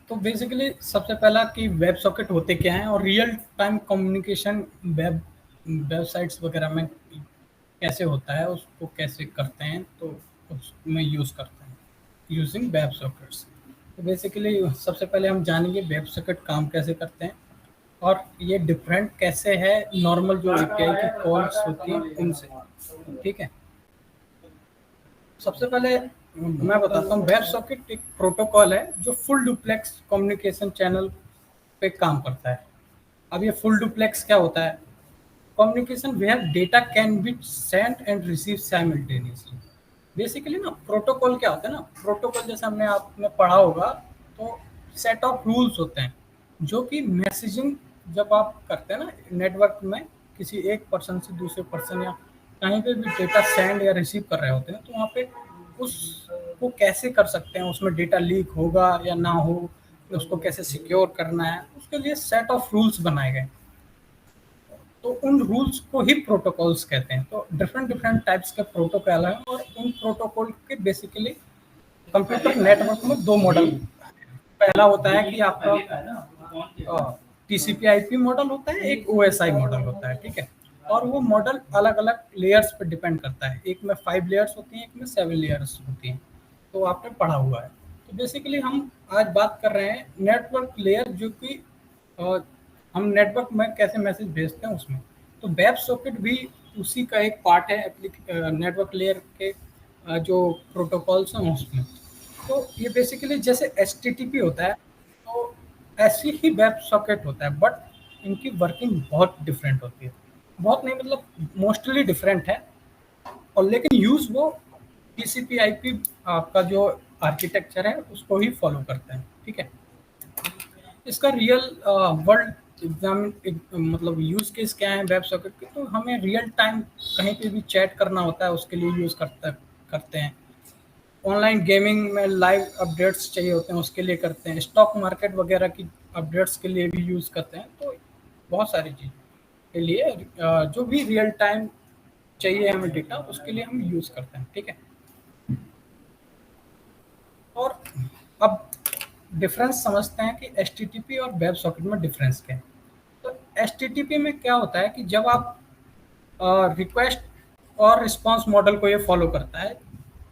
तो बेसिकली सबसे पहला कि वेब सॉकेट होते क्या हैं और रियल टाइम कम्युनिकेशन वेबसाइट्स वगैरह में कैसे होता है, उसको कैसे करते हैं, तो उसमें यूज़ करते हैं यूजिंग वेब सॉकेट्स। तो बेसिकली सबसे पहले हम जानेंगे वेब सॉकेट काम कैसे करते हैं और ये डिफरेंट कैसे है नॉर्मल जो एपीआई की कॉल्स होती हैं उनसे। ठीक है, सबसे पहले मैं बताता हूँ वेब सॉकेट एक प्रोटोकॉल है जो फुल डुप्लेक्स कम्युनिकेशन चैनल पे काम करता है। अब ये फुल डुप्लेक्स क्या होता है? Communication where data can be send and receive simultaneously. Basically ना प्रोटोकॉल क्या होता है ना, प्रोटोकॉल जैसे हमने आपने पढ़ा होगा, तो सेट ऑफ रूल्स होते हैं जो कि मैसेजिंग जब आप करते हैं ना नेटवर्क में किसी एक पर्सन से दूसरे पर्सन या कहीं पे भी डेटा सेंड या रिसीव कर रहे होते हैं, तो वहाँ पे उसको कैसे कर सकते हैं, उसमें डेटा लीक होगा या ना हो, उसको कैसे सिक्योर करना है, उसके लिए सेट ऑफ रूल्स बनाए गए। तो उन रूल्स को ही प्रोटोकॉल्स कहते हैं। तो डिफरेंट डिफरेंट टाइप्स के प्रोटोकॉल हैं और उन प्रोटोकॉल के बेसिकली कंप्यूटर नेटवर्क में दो मॉडल। पहला होता है कि आपका टीसीपी आईपी मॉडल होता है, एक ओएसआई मॉडल होता है। ठीक है, और वो मॉडल अलग अलग लेयर्स पर डिपेंड करता है। एक में 5 लेयर्स होती हैं, एक में 7 लेयर्स होती हैं। तो आपने पढ़ा हुआ है। तो बेसिकली हम आज बात कर रहे हैं नेटवर्क लेयर, जो कि अ, हम नेटवर्क में कैसे मैसेज भेजते हैं उसमें। तो वेब सॉकेट भी उसी का एक पार्ट है नेटवर्क लेयर के जो प्रोटोकॉल्स हैं उसमें। तो ये बेसिकली जैसे एचटीटीपी होता है, तो ऐसी ही वेब सॉकेट होता है, बट इनकी वर्किंग बहुत डिफरेंट होती है। बहुत नहीं, मतलब मोस्टली डिफरेंट है, और लेकिन यूज़ वो टीसीपी आईपी का जो आर्किटेक्चर है उसको ही फॉलो करते हैं। ठीक है, इसका रियल वर्ल्ड एग्जाम मतलब यूज़ केस क्या है वेब सॉकेट के, तो हमें रियल टाइम कहीं पे भी चैट करना होता है उसके लिए यूज़ करते हैं। ऑनलाइन गेमिंग में लाइव अपडेट्स चाहिए होते हैं उसके लिए करते हैं। स्टॉक मार्केट वगैरह की अपडेट्स के लिए भी यूज़ करते हैं। तो बहुत सारी चीज़ के लिए जो भी रियल टाइम चाहिए हमें डेटा, उसके लिए हम यूज़ करते हैं। ठीक है, और अब डिफरेंस समझते हैं कि एचटीटीपी और वेब सॉकेट में डिफरेंस क्या है। तो एचटीटीपी में क्या होता है कि जब आप रिक्वेस्ट और रिस्पांस मॉडल को ये फॉलो करता है,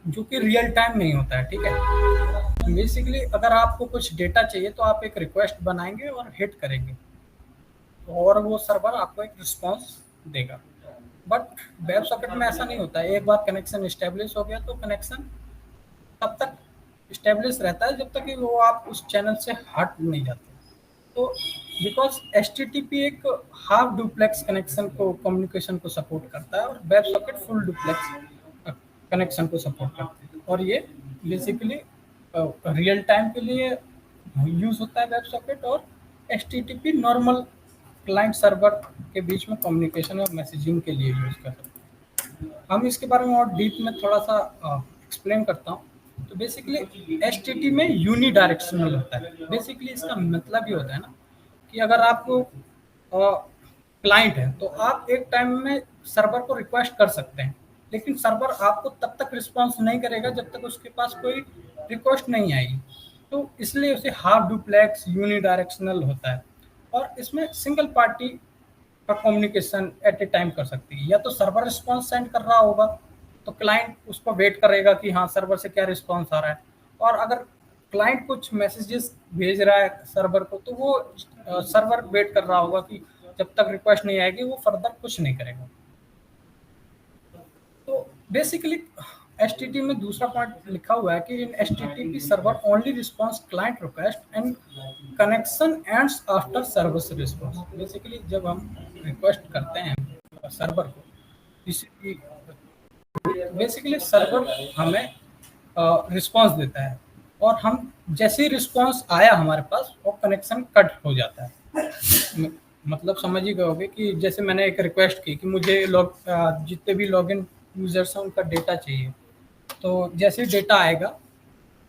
जो कि रियल टाइम नहीं होता है। ठीक है, बेसिकली अगर आपको कुछ डेटा चाहिए तो आप एक रिक्वेस्ट बनाएंगे और हिट करेंगे, और वो सर्वर आपको एक रिस्पांस देगा। बट वेब सॉकेट में ऐसा नहीं होता है। एक बार कनेक्शन इस्टेब्लिश हो गया तो कनेक्शन तब तक इस्टेब्लिश रहता है जब तक कि वो आप उस चैनल से हट नहीं जाते। तो बिकॉज एचटीटीपी एक हाफ डुप्लेक्स कनेक्शन को कम्युनिकेशन को सपोर्ट करता है और web socket full duplex connection को सपोर्ट करता है, और ये बेसिकली रियल टाइम के लिए यूज़ होता है वेब सॉकेट, और एचटीटीपी नॉर्मल क्लाइंट सर्वर के बीच में कम्युनिकेशन और मैसेजिंग के लिए यूज़ कर सकते हैं। हम इसके बारे में और डीप में थोड़ा सा एक्सप्लेन करता हूँ। तो बेसिकली एच में यूनी डायरेक्शनल होता है। बेसिकली इसका मतलब ये होता है ना कि अगर आपको क्लाइंट है तो आप एक टाइम में सर्वर को रिक्वेस्ट कर सकते हैं, लेकिन सर्वर आपको तब तक रिस्पॉन्स नहीं करेगा जब तक उसके पास कोई रिक्वेस्ट नहीं आएगी। तो इसलिए उसे हाफ डुप्लेक्स यूनी डायरेक्शनल होता है, और इसमें सिंगल पार्टी का कम्युनिकेशन एट ए टाइम कर सकती है। या तो सर्वर रिस्पॉन्स सेंड कर रहा होगा तो क्लाइंट उसको वेट करेगा कि हाँ सर्वर से क्या रिस्पॉन्स आ रहा है, और अगर क्लाइंट कुछ मैसेजेस भेज रहा है सर्वर को तो वो सर्वर वेट कर रहा होगा कि जब तक रिक्वेस्ट नहीं आएगी वो फर्दर कुछ नहीं करेगा। तो बेसिकली एच में दूसरा पॉइंट लिखा हुआ है कि इन H server only response client request and connection ends after service response. Basically जब हम रिक्वेस्ट करते हैं सर्वर को, इसी बेसिकली सर्वर हमें रिस्पॉन्स देता है, और हम जैसे ही रिस्पॉन्स आया हमारे पास वो कनेक्शन कट हो जाता है। मतलब समझ ही गए होगे कि जैसे मैंने एक रिक्वेस्ट की कि मुझे जितने भी लॉगिन यूजर्स हैं उनका डेटा चाहिए, तो जैसे ही डेटा आएगा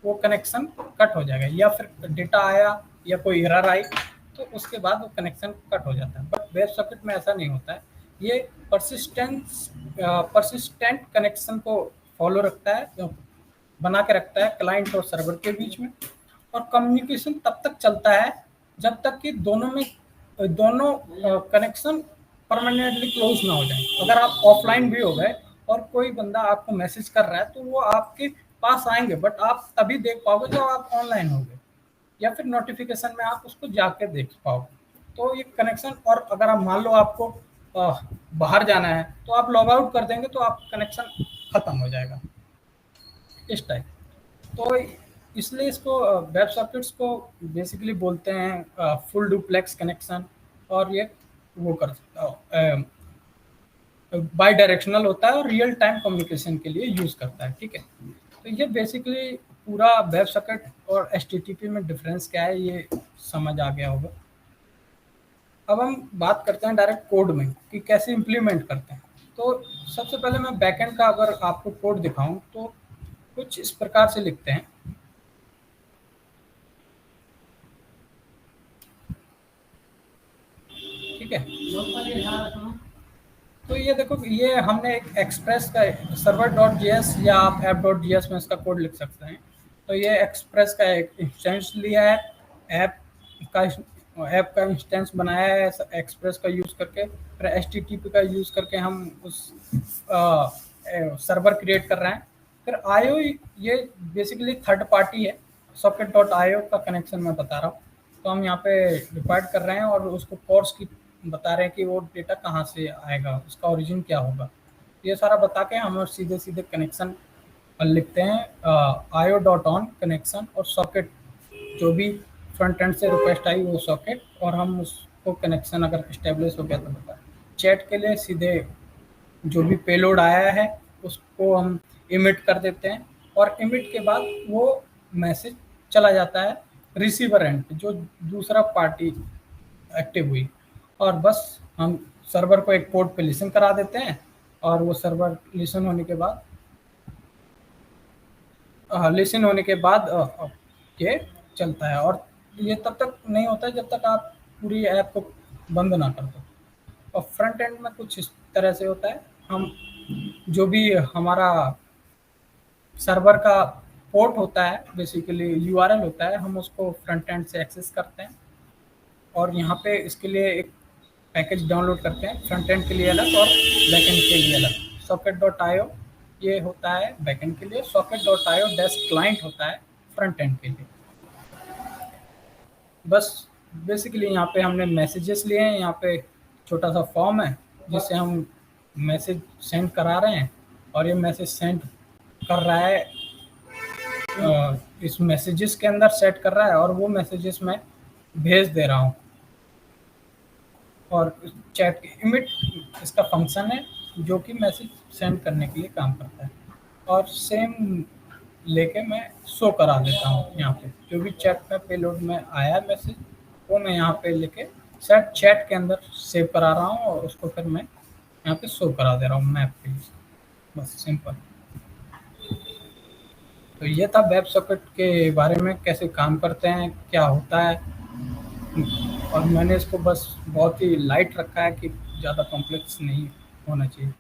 वो कनेक्शन कट हो जाएगा, या फिर डेटा आया या कोई एरर आई तो उसके बाद वो कनेक्शन कट हो जाता है। बट वेब सॉकेट में ऐसा नहीं होता है। ये परसिस्टेंट कनेक्शन को फॉलो रखता है, बना के रखता है क्लाइंट और सर्वर के बीच में, और कम्युनिकेशन तब तक चलता है जब तक कि दोनों कनेक्शन परमानेंटली क्लोज ना हो जाए। अगर आप ऑफलाइन भी हो गए और कोई बंदा आपको मैसेज कर रहा है तो वो आपके पास आएंगे, बट आप तभी देख पाओगे जब आप ऑनलाइन होगे, या फिर नोटिफिकेशन में आप उसको जाके देख पाओगे। तो ये कनेक्शन, और अगर आप मान लो आपको बाहर जाना है तो आप लॉग आउट कर देंगे तो आप कनेक्शन खत्म हो जाएगा, इस टाइप। तो इसलिए इसको वेब सॉकेट्स को बेसिकली बोलते हैं फुल डुप्लेक्स कनेक्शन। और ये वो कर बाई डायरेक्शनल होता है और रियल टाइम कम्युनिकेशन के लिए यूज करता है, ठीक है। तो ये बेसिकली पूरा वेब सॉकेट और एचटीटीपी में डिफरेंस क्या है ये समझ आ गया होगा। अब हम बात करते हैं डायरेक्ट कोड में कि कैसे इम्प्लीमेंट करते हैं। तो सबसे पहले मैं बैकएंड का अगर आपको कोड दिखाऊं तो कुछ इस प्रकार से लिखते हैं, ठीक है। तो ये देखो, ये हमने एक एक्सप्रेस का सर्वर डॉट जी एस या आप ऐप डॉट जी एस में इसका कोड लिख सकते हैं। तो ये एक्सप्रेस का एक इंस्टेंस लिया है, ऐप का ऐप का इंस्टेंस बनाया है एक्सप्रेस का यूज़ करके, फिर एच टी टी पी का यूज़ करके हम उस सर्वर क्रिएट कर रहे हैं। फिर आईओ, ये बेसिकली थर्ड पार्टी है, सॉकेट डॉट आईओ का कनेक्शन मैं बता रहा हूँ। तो हम यहाँ पे रिक्वायर्ड कर रहे हैं और उसको कोर्स की बता रहे हैं कि वो डेटा कहाँ से आएगा, उसका ओरिजिन क्या होगा। ये सारा बता के हम सीधे सीधे कनेक्शन लिखते हैं आईओ डॉट ऑन कनेक्शन और सॉकेट, जो भी फ्रंट एंड से रिक्वेस्ट आई वो सॉकेट, और हम उसको कनेक्शन अगर इस्टेब्लिश हो गया तो बता। चैट के लिए सीधे जो भी पेलोड आया है उसको हम इमिट कर देते हैं, और इमिट के बाद वो मैसेज चला जाता है रिसीवर एंड पे, जो दूसरा पार्टी एक्टिव हुई, और बस हम सर्वर को एक पोर्ट पे लिसन करा देते हैं, और वो सर्वर लिसन होने के बाद ये चलता है। और ये तब तक नहीं होता है जब तक आप पूरी ऐप को बंद ना कर दो। और फ्रंट एंड में कुछ इस तरह से होता है, हम जो भी हमारा सर्वर का पोर्ट होता है, बेसिकली यूआरएल होता है, हम उसको फ्रंट एंड से एक्सेस करते हैं, और यहाँ पे इसके लिए एक पैकेज डाउनलोड करते हैं, फ्रंट एंड के लिए अलग और बैक एंड के लिए अलग। सॉकेट डॉट आईओ ये होता है बैक एंड के लिए, socket dot IO desk client होता है फ्रंट एंड के लिए। बस बेसिकली यहाँ पे हमने मैसेजेस लिए हैं, यहाँ पे छोटा सा फॉर्म है जिससे हम मैसेज सेंड करा रहे हैं, और ये मैसेज सेंड कर रहा है इस मैसेजेस के अंदर सेट कर रहा है, और वो मैसेजेस मैं भेज दे रहा हूँ। और चैट इमिट इसका फंक्शन है जो कि मैसेज सेंड करने के लिए काम करता है, और सेम लेके मैं शो करा देता हूँ यहाँ पे जो भी चैट में पेलोड में आया मैसेज, वो मैं यहाँ पे लेके सेट चैट के अंदर सेव करा रहा हूँ, और उसको फिर मैं यहाँ पे शो करा दे रहा हूँ मैप पे। बस सिंपल। तो ये था वेब सॉकेट के बारे में, कैसे काम करते हैं, क्या होता है। और मैंने इसको बस बहुत ही लाइट रखा है कि ज़्यादा कॉम्प्लेक्स नहीं होना चाहिए।